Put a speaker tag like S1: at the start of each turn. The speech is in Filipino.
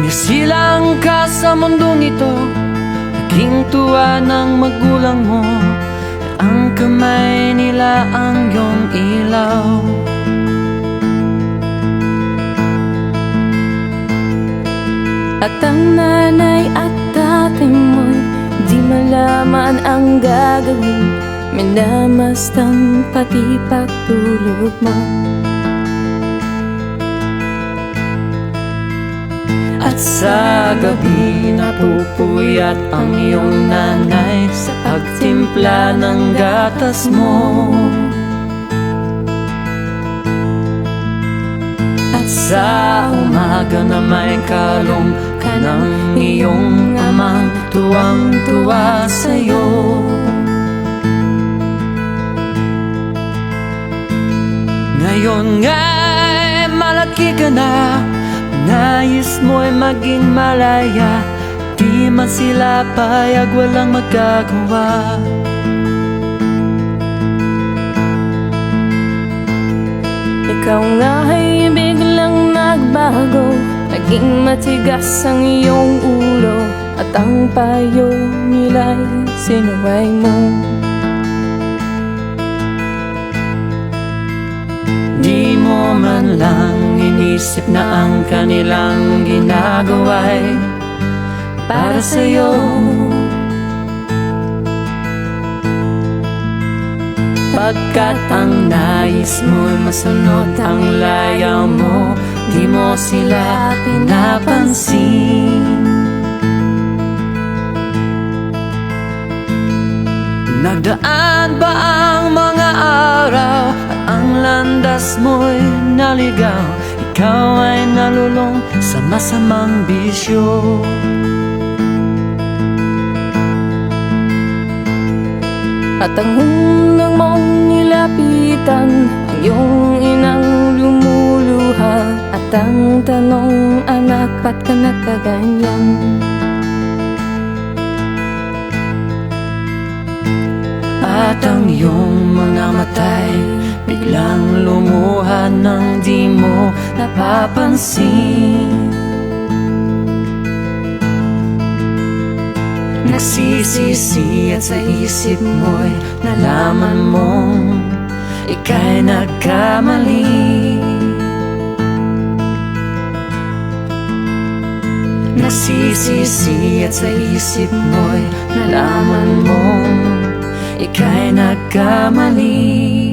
S1: Nasilang ka sa mundong ito, naging tuwa ng magulang mo, at ang kamay nila ang iyong ilaw.
S2: At ang nanay at tatay mo'y di malaman ang gagawin, minamastan pati pagtulog mo.
S1: At sa gabi napupuyat ang iyong nanay sa pagtimpla ng gatas mo. At sa umaga na may kalong ka ng iyong amang tuwang-tuwa sa'yo. Ngayon nga'y malaki ka na, nais mo'y maging malaya, di man sila payag, walang magagawa.
S2: Ikaw nga ay biglang nagbago, naging matigas ang iyong ulo, at ang payo nila'y sinuway mo.
S1: Di mo man lang inisip na ang kanilang ginagawa'y para sa'yo. Pagkat ang nais mo'y masunod ang layaw mo, di mo sila pinapansin. Nagdaan ba ang mga araw at ang landas mo'y naligaw? Ikaw ay nalulong sa masamang bisyo.
S2: At ang unang mong nilapitan, ang iyong inang lumuluha, at ang tanong, anak, ba't ka nagkaganyan?
S1: At ang iyong mga matay biglang lumuha nang di mo napapansin. Nagsisisi at sa isip mo'y nalaman mong ika'y nagkamali. Nagsisisi at sa isip mo'y nalaman mong ika'y nagkamali.